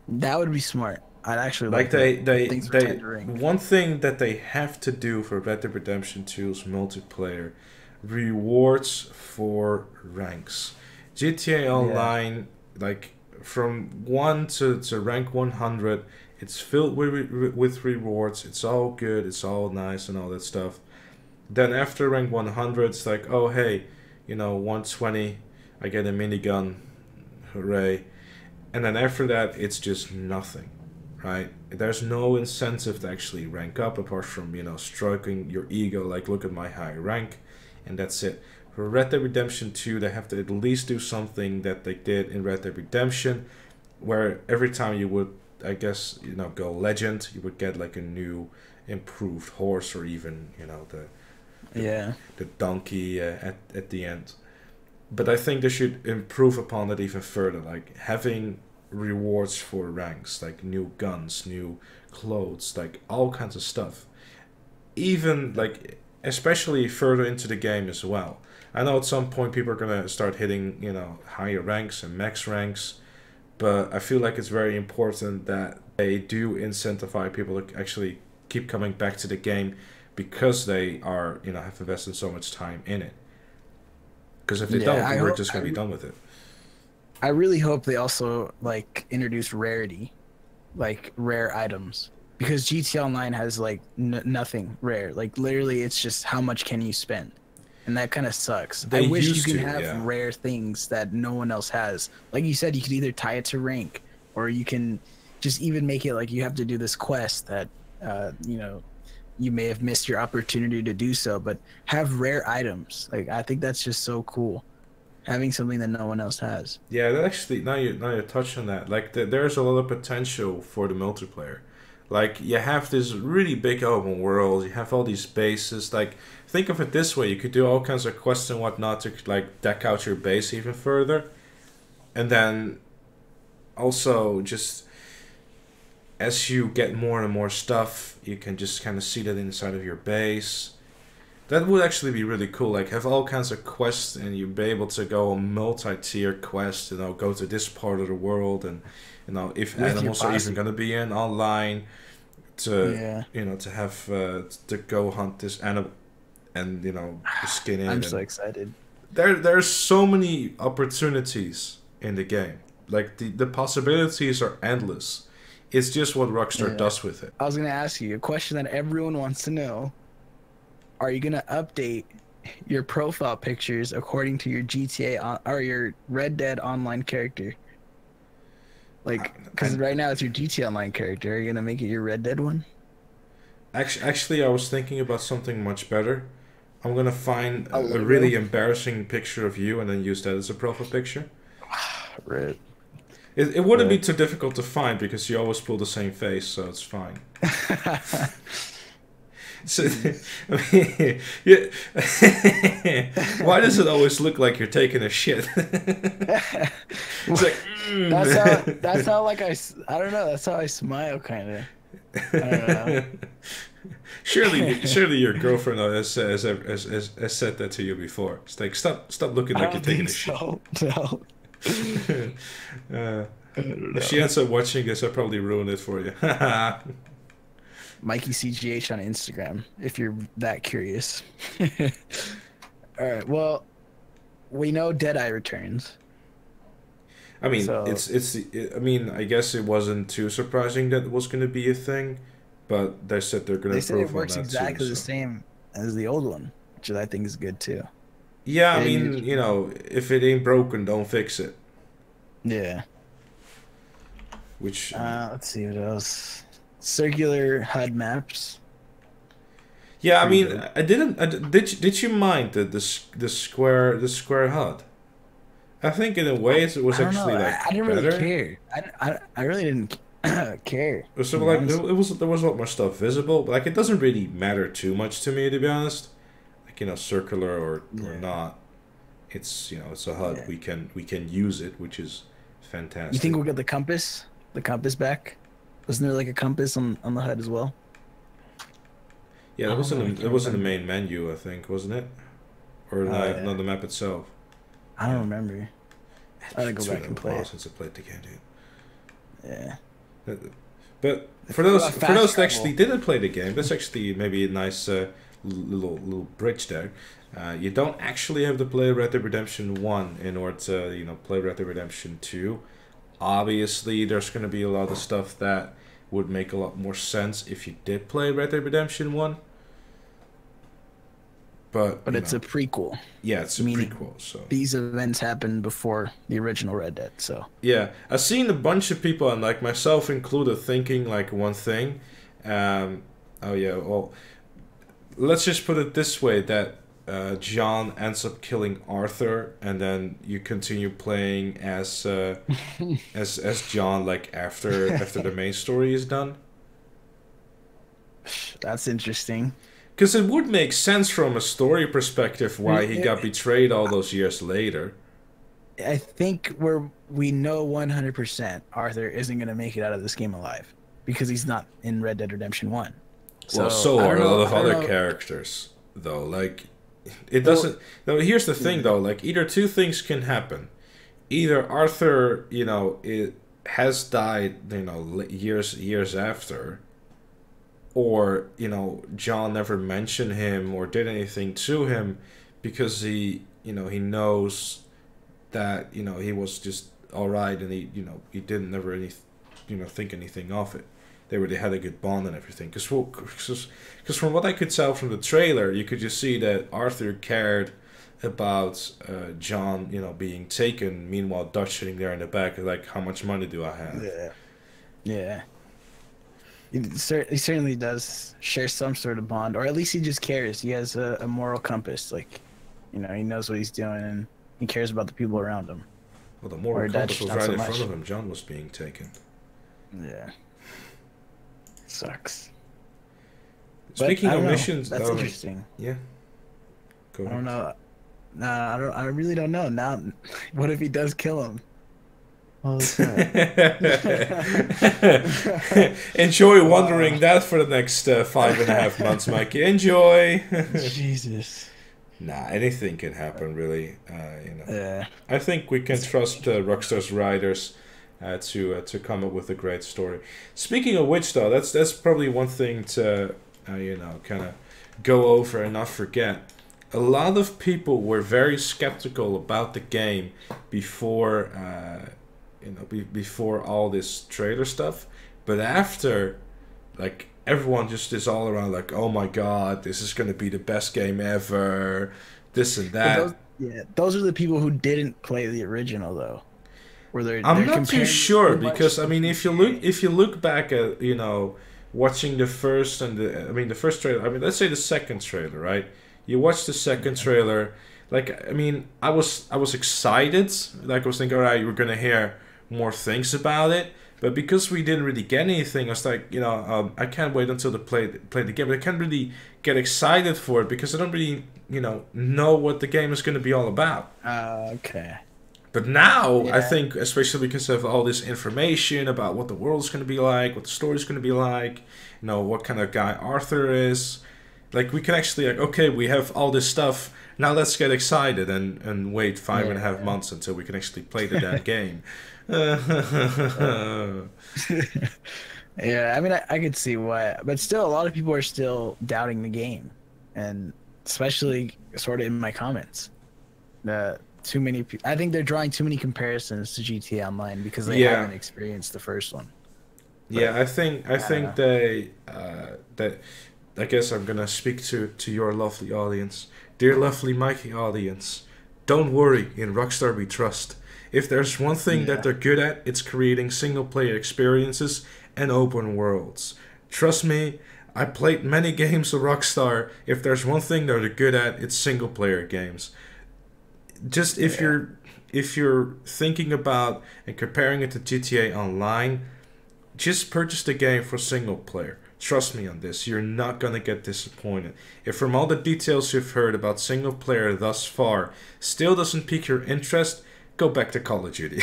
That would be smart. I'd actually Like, like that. If things were tied they, to rank. one thing that they have to do for Red Dead Redemption 2's multiplayer rewards for ranks. GTA Yeah. Online, like, from 1 to rank 100, it's filled with rewards. It's all good, it's all nice, and all that stuff. Then after rank 100, it's like, oh hey, 120, I get a minigun, hooray. And then after that, it's just nothing, right? There's no incentive to actually rank up apart from, stroking your ego, like, look at my high rank, and that's it. For Red Dead Redemption 2, they have to at least do something that they did in Red Dead Redemption, where every time you would, I guess, go legend, you would get like a new improved horse, or even, the Yeah. the donkey at the end. But I think they should improve upon that even further, like having rewards for ranks, like new guns, new clothes, like all kinds of stuff. Even like, especially further into the game as well. I know at some point people are gonna start hitting, higher ranks and max ranks, but I feel like it's very important that they do incentivize people to actually keep coming back to the game because they are, have invested so much time in it. Because if they Yeah, don't, we're just gonna be done with it. I really hope they also like introduce rarity, like rare items, because GTA Online has like nothing rare. Like literally, it's just how much can you spend, and that kind of sucks. They I wish you used can to, have yeah. rare things that no one else has. Like you said, you could either tie it to rank, or you can just even make it like you have to do this quest that you may have missed your opportunity to do so, but have rare items. Like I think that's just so cool, having something that no one else has. Yeah, that actually, now you touch on that. Like, there's a lot of potential for the multiplayer. Like, you have this really big open world. You have all these bases. Like, think of it this way: you could do all kinds of quests and whatnot to like deck out your base even further, and then also just as you get more and more stuff, you can just kind of see that inside of your base. That would actually be really cool. Like, have all kinds of quests, and you'd be able to go on multi-tier quests. Go to this part of the world, and if With your animals are even posse. gonna be in online to Yeah, to have to go hunt this animal and skin I'm it. so And excited. there's so many opportunities in the game. Like the possibilities are endless. It's just what Rockstar Yeah. does with it. I was gonna ask you a question that everyone wants to know. Are you gonna update your profile pictures according to your or your Red Dead Online character? Like, because I, right now it's your GTA Online character. Are you gonna make it your Red Dead one? Actually, I was thinking about something much better. I'm gonna find A a really logo? embarrassing picture of you and then use that as a profile picture. Right. It wouldn't be Right. too difficult to find because you always pull the same face, so it's fine. So, I mean, yeah. Why does it always look like you're taking a shit? It's like, That's how like I don't know. That's how I smile, kind of. I don't know. surely your girlfriend has said that to you before. It's like, stop looking I like you're don't taking think a shit. so. No. uh, I don't if she know. ends up watching this, I probably ruined it for you. Mikey CGH on Instagram, if you're that curious. All right. Well, we know Deadeye returns. I mean, So I mean, I guess it wasn't too surprising that it was going to be a thing, but they said they're going they to said it improve on works that too. exactly the So same as the old one, which I think is good too. yeah, I They didn't mean, if it ain't broken, don't fix it. Yeah. Which Let's see what else. Circular HUD maps. yeah, I Pretty mean, good. did you mind the square HUD? I think in a way it was I don't know. actually like I didn't really better. care. I really didn't care. So To be like honest. there was a lot more stuff visible, but like it doesn't really matter too much to me, to be honest. Like circular or Yeah. not, it's a HUD. Yeah. We can use it, which is You think fantastic. we'll get the compass back? Wasn't there like a compass on the HUD as well? Yeah, I don't know. I it can't was in the remember. main menu, I think, wasn't it? Or Oh not yeah. the map itself. I don't Yeah, remember. I gotta go it's back been a and play while it. since I played the game, Yeah. dude. But for What those about for fast those that actually travel? didn't play the game, that's actually maybe a nice little bridge there. You don't actually have to play Red Dead Redemption 1 in order to play Red Dead Redemption 2. Obviously, there's going to be a lot of stuff that would make a lot more sense if you did play Red Dead Redemption 1. But, But it's a prequel, yeah, it's a meaning prequel, so. these events happened before the original Red Dead. So Yeah, I've seen a bunch of people, and like myself included, thinking like one thing. Um, oh yeah, well, let's just put it this way: that John ends up killing Arthur, and then you continue playing as John, like after the main story is done. that's interesting. Because it would make sense from a story perspective why he got betrayed all those years later. I think we know 100% Arthur isn't gonna make it out of this game alive because he's not in Red Dead Redemption 1. Well, So so I are don't a lot know. of I don't other know. characters, though. Like it doesn't. No, here's the thing though. Like either two things can happen. Either Arthur, it has died, years after, or John never mentioned him or did anything to him because he knows that he was just all right, and he didn't never think anything of it. They had a good bond and everything. Because from what I could tell from the trailer, you could just see that Arthur cared about John, being taken. Meanwhile, Dutch sitting there in the back, like, how much money do I have? Yeah. He certainly does share some sort of bond, or at least he just cares. He has a moral compass. Like, he knows what he's doing, and he cares about the people around him. Well, the moral compass was right in front of him. John was being taken. Yeah. Sucks. Speaking of missions, that's interesting. Yeah. Go ahead. I don't know. Nah, I really don't know. Now, what if he does kill him? Oh, enjoy wondering that for the next 5.5 months, Mikey. Enjoy. Jesus. Nah, anything can happen, really. Yeah. I think we can trust Rockstar's writers to come up with a great story. Speaking of which, though, that's probably one thing to kind of go over and not forget. A lot of people were very skeptical about the game before before all this trailer stuff, but after, like, everyone just is all around like, oh my god, this is going to be the best game ever, this and that. Those are the people who didn't play the original, though. I'm not too sure, because I mean, if you look back at watching the first and the first trailer, let's say the second trailer, right? You watch the second trailer, like, I mean, I was excited, like I was thinking, all right, we're gonna hear more things about it, but because we didn't really get anything, I was like, I can't wait until to play the game. But I can't really get excited for it because I don't really know what the game is going to be all about. Okay. But now, I think, especially because of all this information about what the world is going to be like, what the story is going to be like, what kind of guy Arthur is, like, we can actually, like, okay, we have all this stuff, now let's get excited and wait 5.5 months until we can actually play the damn game. Yeah, I could see why, but still, a lot of people are still doubting the game, and especially sort of in my comments. Too many. I think they're drawing too many comparisons to GTA Online because they haven't experienced the first one. But, yeah, I think they that. I guess I'm gonna speak to your lovely audience, dear lovely Mikey audience. Don't worry, in Rockstar we trust. If there's one thing that they're good at, it's creating single-player experiences and open worlds. Trust me, I played many games of Rockstar. If there's one thing that they're good at, it's single-player games. Just if you're thinking about and comparing it to GTA Online, just purchase the game for single-player. Trust me on this, you're not gonna get disappointed. If from all the details you've heard about single-player thus far still doesn't pique your interest, go back to Call of Duty.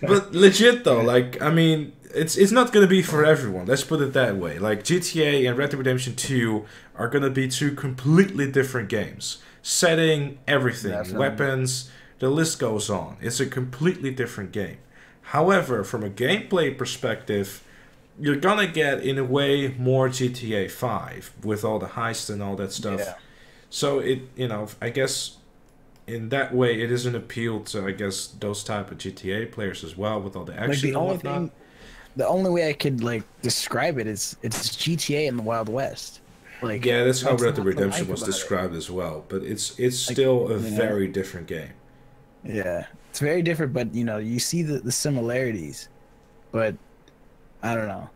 But legit though, like, I mean, it's not gonna be for everyone. Let's put it that way. Like, GTA and Red Dead Redemption 2 are gonna be two completely different games. Setting, everything, weapons, the list goes on. It's a completely different game. However, from a gameplay perspective, you're gonna get, in a way, more GTA 5 with all the heists and all that stuff. Yeah. So I guess in that way, it is an appeal to, I guess, those type of GTA players as well, with all the action and whatnot. The only way I could, like, describe it is it's GTA in the Wild West. Like, yeah, that's how Red Dead Redemption was described as well. But it's still a very different game. Yeah, it's very different, but you see the similarities, but I don't know.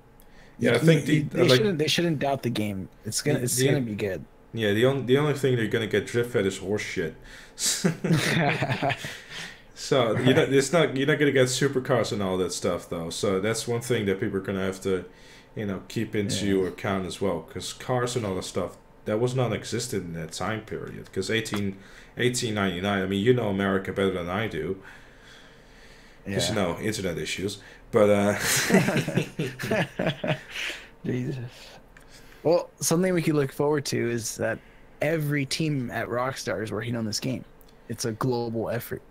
Yeah, I think they shouldn't doubt the game. It's gonna be good. Yeah, the only thing they're gonna get drift at is horse shit. So you're not gonna get supercars and all that stuff though. So that's one thing that people are gonna have to keep into account as well, because cars and all that stuff that was not existed in that time period. Because 1899. I mean, America better than I do. Because internet issues. But Jesus. Well, something we could look forward to is that every team at Rockstar is working on this game. It's a global effort.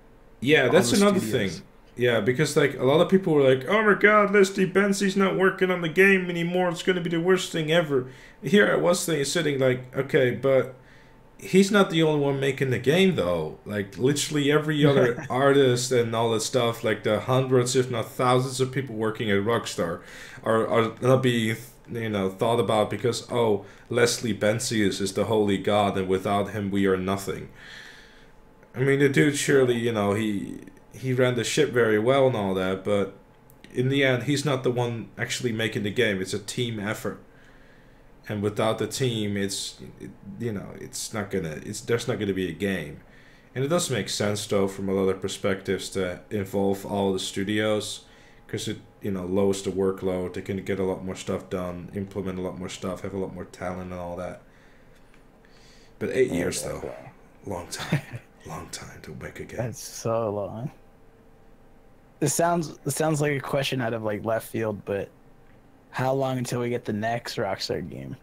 Yeah, All that's the another studios. thing. Yeah, because like a lot of people were like, "Oh my God, Leslie Benzie's not working on the game anymore. It's going to be the worst thing ever." Here I was sitting like, okay, but he's not the only one making the game though. Like literally every other artist and all that stuff, like the hundreds, if not thousands, of people working at Rockstar, are not being thought about because Leslie Benzies is the holy god and without him we are nothing. I mean the dude surely he ran the ship very well and all that, but in the end he's not the one actually making the game. It's a team effort. And without the team, it's not gonna, there's not gonna be a game, and it does make sense though from a lot of perspectives to involve all the studios, because it lowers the workload. They can get a lot more stuff done, implement a lot more stuff, have a lot more talent and all that. But 8 years though, long time, long time to make a game. That's so long. It sounds like a question out of like left field, but how long until we get the next Rockstar game?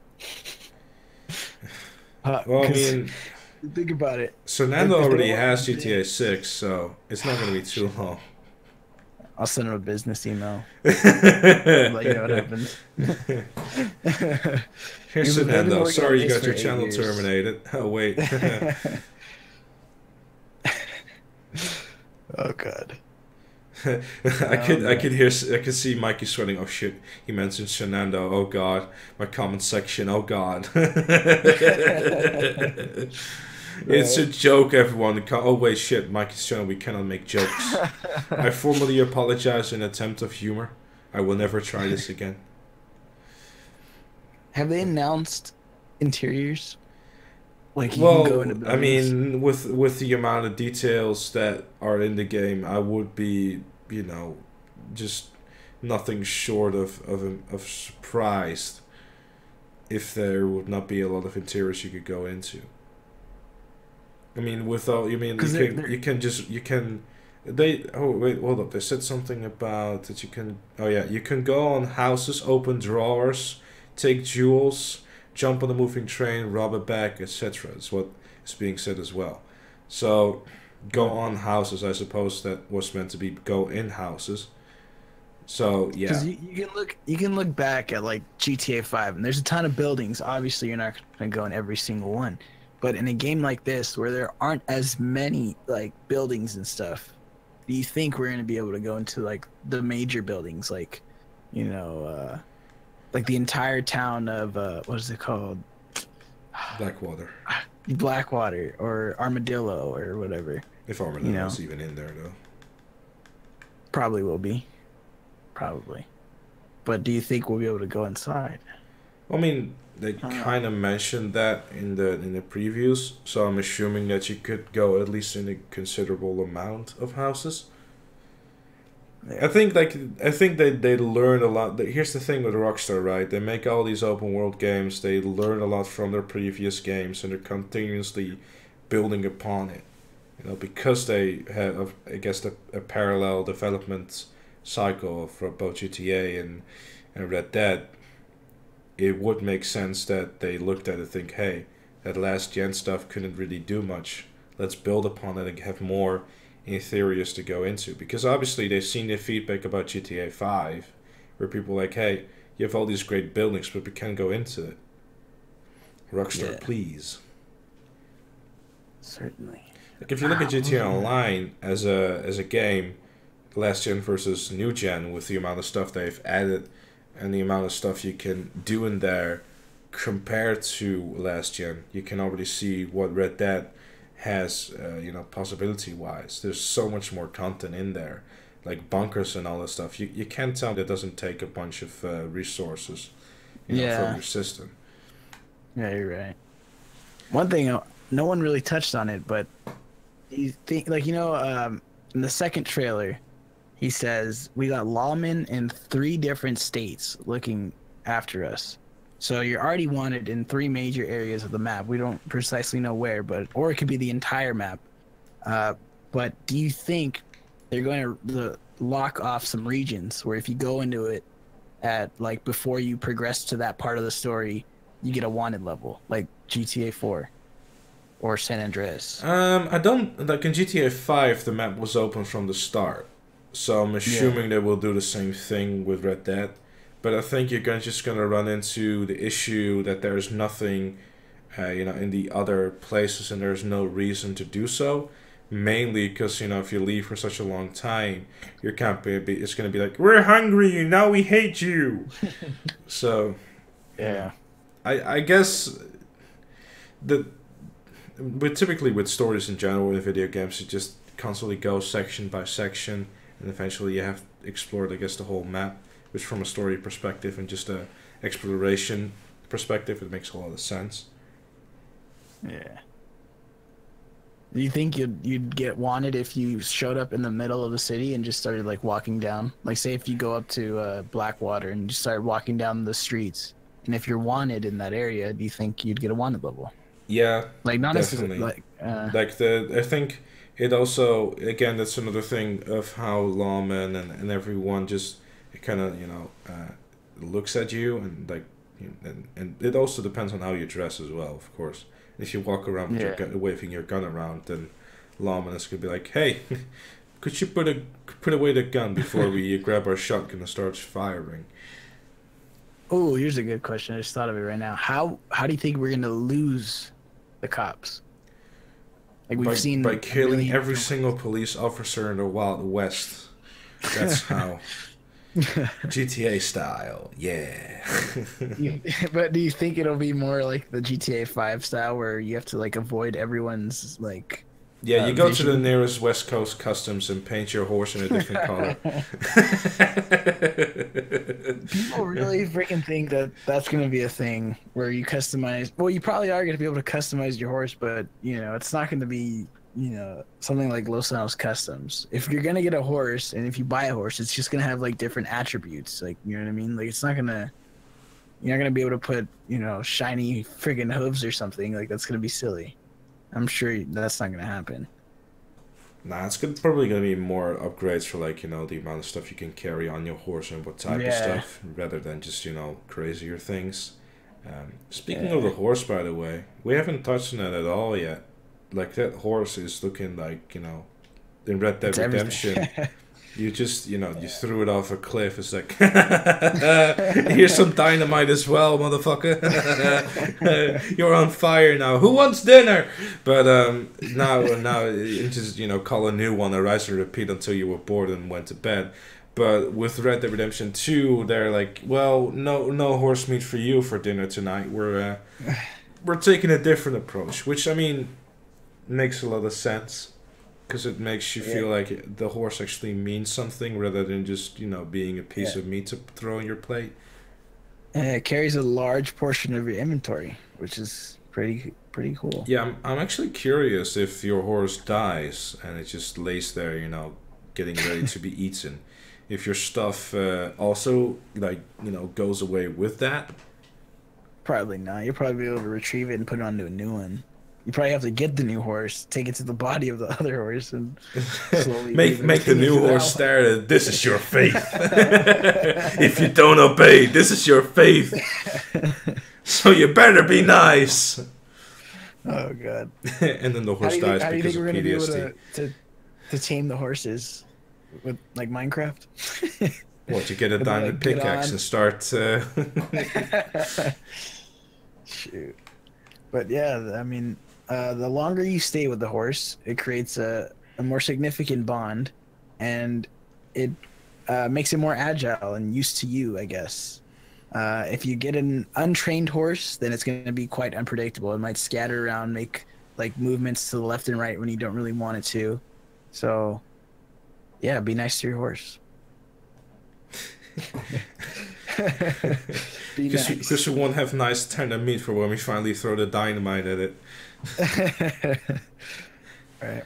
Well, I mean, think about it. So Nando already has GTA 6, so it's not going to be too long. I'll send him a business email. Let you know what happens. Here's Nando. Sorry you got your channel terminated. Oh, wait. Oh, God. I could see Mikey sweating. Oh shit, he mentioned Shenando. Oh god, my comment section. Oh god. It's a joke, everyone. Oh wait, shit, Mikey's channel. We cannot make jokes. I formally apologize in attempt of humor. I will never try this again. Have they announced interiors? Like you can go into I mean, with the amount of details that are in the game, I would be, just nothing short of surprised if there would not be a lot of interiors you could go into. I mean, they hold up, they said something about that you can go on houses, open drawers, take jewels, jump on a moving train, rob a bank, etc. is what is being said as well. So go on houses, I suppose that was meant to be go in houses. So yeah, because you can look back at like GTA 5, and there's a ton of buildings. Obviously, you're not going to go in every single one, but in a game like this where there aren't as many like buildings and stuff, do you think we're going to be able to go into like the major buildings, like like the entire town of what is it called? Blackwater or Armadillo or whatever. If Armadillo's even in there though. Probably will be. Probably. But do you think we'll be able to go inside? I mean, they kind of mentioned that in the previews, so I'm assuming that you could go at least in a considerable amount of houses. Yeah. I think they learn a lot. Here's the thing with Rockstar, right? They make all these open world games. They learn a lot from their previous games, and they're continuously building upon it. Because they have, I guess, a parallel development cycle for both GTA and Red Dead. It would make sense that they looked at it and think, hey, that last gen stuff couldn't really do much. Let's build upon it and have more interiors to go into, because obviously they've seen the feedback about GTA 5 where people are like, hey, you have all these great buildings but we can't go into it. Rockstar, please. Certainly. Like if you look at GTA Online as a game, last gen versus new gen, with the amount of stuff they've added and the amount of stuff you can do in there compared to last gen, you can already see what Red Dead has, possibility wise. There's so much more content in there, like bunkers and all that stuff. You can't tell that doesn't take a bunch of resources from your system. Yeah, you're right. One thing, no one really touched on it, but you think, in the second trailer, he says we got lawmen in 3 different states looking after us. So you're already wanted in 3 major areas of the map. We don't precisely know where, or it could be the entire map. But do you think they're going to lock off some regions where if you go into it at before you progress to that part of the story, you get a wanted level, like GTA 4? or San Andreas? I don't like in GTA 5 the map was open from the start, so I'm Yeah. assuming they will do the same thing with Red Dead. But I think you're just gonna run into the issue that there's nothing, in the other places, and there's no reason to do so. Mainly because if you leave for such a long time, your camp it's gonna be like, we're hungry now, we hate you. So, Yeah. I guess the typically with stories in general in video games, you just constantly go section by section, and eventually you have explored, I guess, the whole map. Which, from a story perspective and just a exploration perspective, it makes a lot of sense. Yeah. Do you think you'd get wanted if you showed up in the middle of the city and just started like walking down? Like, say if you go up to Blackwater and you start walking down the streets, and if you're wanted in that area, do you think you'd get a wanted level? Yeah, Like, not necessarily definitely. like. I think it also, again, that's another thing of how lawmen and everyone just kind of looks at you, and like and it also depends on how you dress as well, of course. If you walk around with Yeah. your waving your gun around, then lawmen is gonna be like, hey, could you put away the gun before we grab our shotgun and start firing? Oh, here's a good question. I just thought of it right now. How do you think we're gonna lose the cops? Like we've seen By a killing million every different single police officer in the Wild West. That's how. GTA style, yeah. But do you think it'll be more like the GTA 5 style where you have to like avoid everyone's like Yeah, you go to the vision? nearest West Coast customs and paint your horse in a different color. People really freaking think that that's going to be a thing where you customize. Well, you probably are going to be able to customize your horse, but it's not going to be something like Los Angeles Customs. If you're going to get a horse and if you buy a horse, it's just going to have like different attributes. Like, you know what I mean? Like it's not going to you're not going to be able to put, shiny friggin' hooves or something. Like that's going to be silly. I'm sure that's not going to happen. Nah, probably gonna be more upgrades for like the amount of stuff you can carry on your horse and what type of Yeah. stuff, rather than just crazier things. Speaking of Yeah. the horse, by the way, we haven't touched on that at all yet. Like that horse is looking like in Red Dead It's Redemption. everything. You just, you threw it off a cliff. It's like, here's some dynamite as well, motherfucker. You're on fire now. Who wants dinner? But now, you just, call a new one, arise and repeat until you were bored and went to bed. But with Red Dead Redemption 2, they're like, well, no horse meat for you for dinner tonight. We're taking a different approach, which I mean makes a lot of sense. Because it makes you feel like the horse actually means something rather than just, being a piece of meat to throw on your plate. And it carries a large portion of your inventory, which is pretty cool. Yeah, I'm actually curious if your horse dies and it just lays there, getting ready to be eaten. If your stuff also, goes away with that. Probably not. You'll probably be able to retrieve it and put it onto a new one. You probably have to get the new horse, take it to the body of the other horse, and slowly make the new horse start. stare at, this is your fate. If you don't obey, this is your fate. So you better be nice. Oh god! And then the horse dies how do you because think of we're gonna be able PTSD. to tame the horses with like Minecraft? What, you get a With, diamond like, get pickaxe on. and start... Shoot. But yeah, I mean, the longer you stay with the horse, it creates a more significant bond, and it makes it more agile and used to you, I guess. If you get an untrained horse, then it's going to be quite unpredictable. It might scatter around, make like movements to the left and right when you don't really want it to. So, yeah, be nice to your horse. Be nice. Because you won't have nice tender meat for when we finally throw the dynamite at it. Right.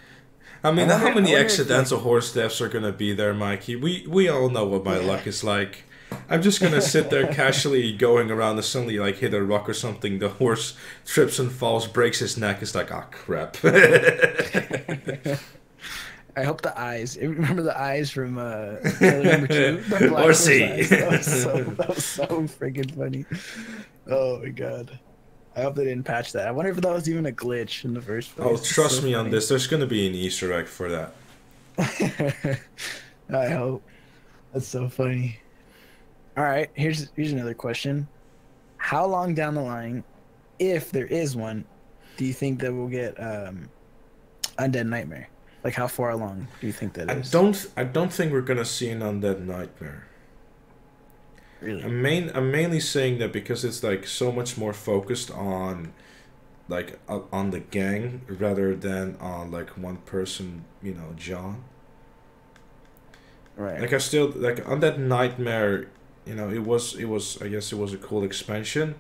I mean, I how wonder many if, accidental horse deaths are gonna be there, Mikey? We all know what my luck is like. I'm just gonna sit there casually going around and suddenly like hit a rock or something. The horse trips and falls, breaks his neck. It's like, ah, crap. I hope the eyes. Remember the eyes from trailer number 2? The black Horsey. eyes. That was so freaking funny. Oh my god. I hope they didn't patch that. I wonder if that was even a glitch in the first Oh, place. It's trust so me on funny. this. There's gonna be an Easter egg for that. I hope. That's so funny. All right, here's another question. How long down the line, if there is one, do you think that we'll get Undead Nightmare? Like, how far along do you think that is? I don't think we're gonna see an Undead Nightmare. Really? I'm mainly saying that because it's like so much more focused on like on the gang rather than on like one person, you know, John. Right. Like I still like on that Nightmare, you know, it was I guess it was a cool expansion,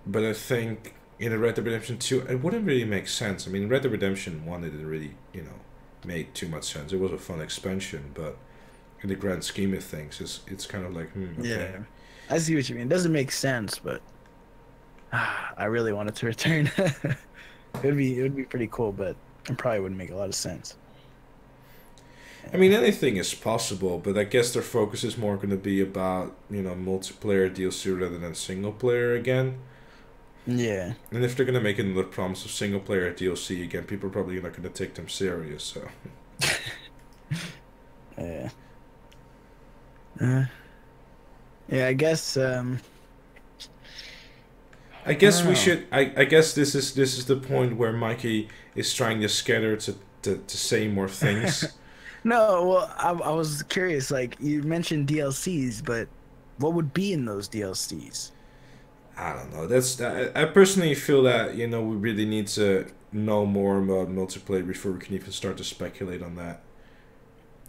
but I think in a Red Dead Redemption 2 it wouldn't really make sense. I mean, Red Dead Redemption 1 it didn't really, you know, make too much sense. It was a fun expansion, but in the grand scheme of things, it's kind of like okay. Yeah. I see what you mean. It doesn't make sense, but I really want it to return. It would be pretty cool, but it probably wouldn't make a lot of sense. I mean, anything is possible, but I guess their focus is more going to be about, you know, multiplayer DLC rather than single player again. Yeah. And if they're going to make another promise of single player DLC again, people are probably not going to take them serious. So. Yeah. Yeah, I guess. I guess I we don't should. I guess this is the point where Mikey is trying to scatter to say more things. No, well, I was curious. Like, you mentioned DLCs, but what would be in those DLCs? I don't know. I personally feel that, you know, we really need to know more about multiplayer before we can even start to speculate on that.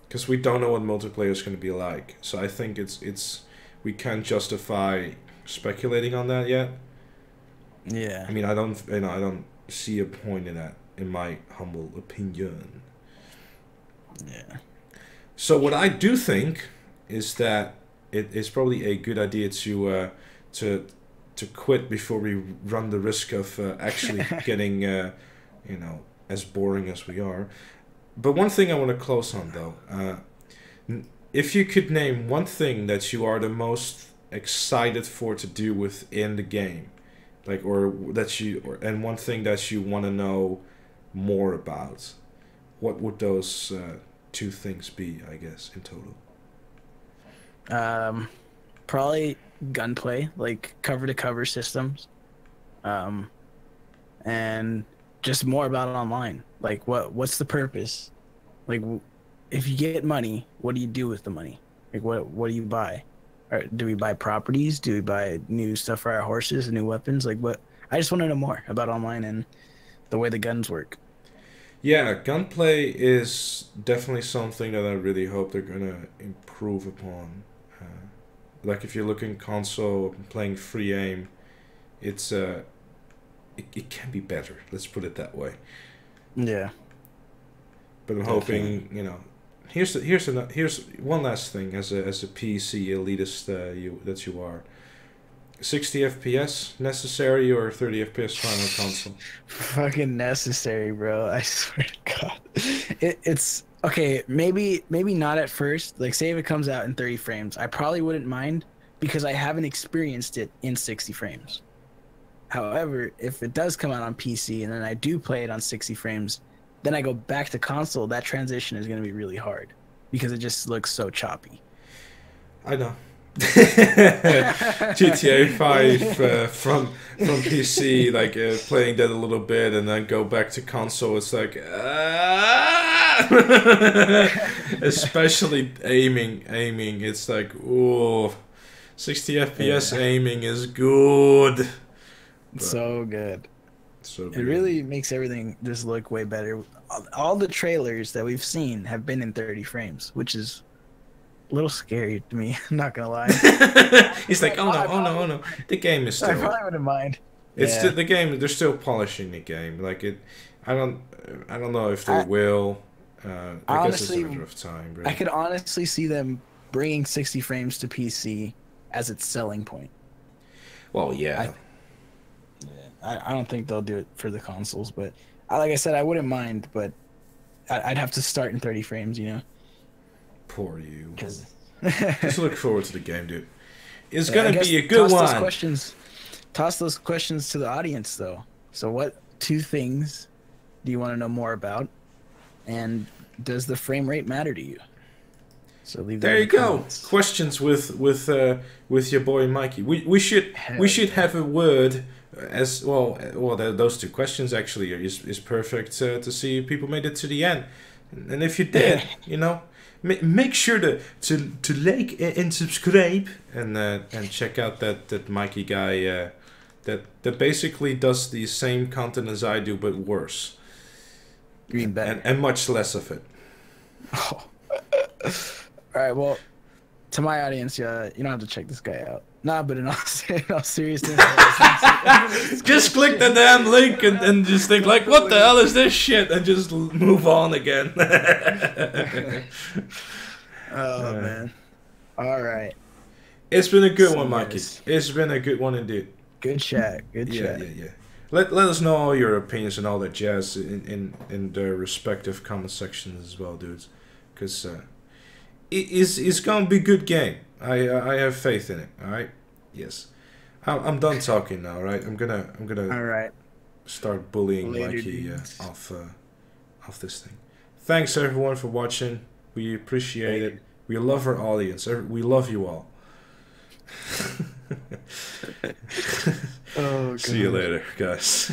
Because we don't know what multiplayer is going to be like. So I think it's we can't justify speculating on that yet. Yeah. I mean, I don't see a point in that, in my humble opinion. Yeah. So what I do think is that it is probably a good idea to quit before we run the risk of actually getting you know, as boring as we are. But one thing I want to close on though, if you could name one thing that you are the most excited for to do within the game, like and one thing that you want to know more about, what would those two things be? I guess in total. Probably gunplay, like cover to cover systems, and just more about it online. Like, what's the purpose? Like, if you get money, what do you do with the money? Like, what do you buy? Or do we buy properties? Do we buy new stuff for our horses and new weapons? Like, what? I just want to know more about online and the way the guns work. Yeah, gunplay is definitely something that I really hope they're gonna improve upon. Like if you're looking console playing free aim, it's it can be better. Let's put it that way. Yeah. But I'm Definitely. hoping, you know. Here's one last thing as a PC elitist that you are. 60 FPS necessary or 30 FPS fine on console? Fucking necessary, bro. I swear to God. It's okay. Maybe not at first. Like, say if it comes out in 30 frames, I probably wouldn't mind because I haven't experienced it in 60 frames. However, if it does come out on PC and then I do play it on 60 frames, then I go back to console, that transition is going to be really hard because it just looks so choppy. I know. GTA 5 from PC, like playing that a little bit and then go back to console, it's like especially aiming, it's like, ooh, 60 FPS Yeah. aiming is good. So good. So It really makes everything just look way better. All the trailers that we've seen have been in 30 frames, which is a little scary to me. I'm not gonna lie. He's like, oh no. The game is I still. probably wouldn't mind. It's Yeah. still, the game. They're still polishing the game. Like it. I don't know if they will. I guess it's a Honestly, matter of time. Really. I could honestly see them bringing 60 frames to PC as its selling point. Well, yeah. I don't think they'll do it for the consoles, but like I said, I wouldn't mind, but I'd have to start in 30 frames, you know? Poor you. Because Just look forward to the game, dude. It's I gonna guess be a good toss those one. questions toss those questions to the audience, though. So, what 2 things do you want to know more about? And does the frame rate matter to you? So leave that There in you the go. comments. Questions with your boy Mikey. We should have a word as well. Well, those 2 questions actually is perfect to see if people made it to the end. And if you did, you know, make sure to like and subscribe and check out that Mikey guy that basically does the same content as I do but worse. Green better. And much less of it. Oh. All right, well, to my audience, you don't have to check this guy out. Nah, but in all seriousness, just click the damn link and just think like, what the hell is this shit? And just move on again. Oh, man. All right. It's been a good one, Mikey. It's been a good one indeed. Good chat. Good chat. Yeah. Let us know all your opinions and all that jazz in the respective comment sections as well, dudes. Because it's gonna be a good game. I have faith in it. All right. Yes. I'm done talking now. Right. I'm gonna All right. start bullying Mikey off this thing. Thanks everyone for watching. We appreciate it. We love our audience. We love you all. Oh, see you later, guys.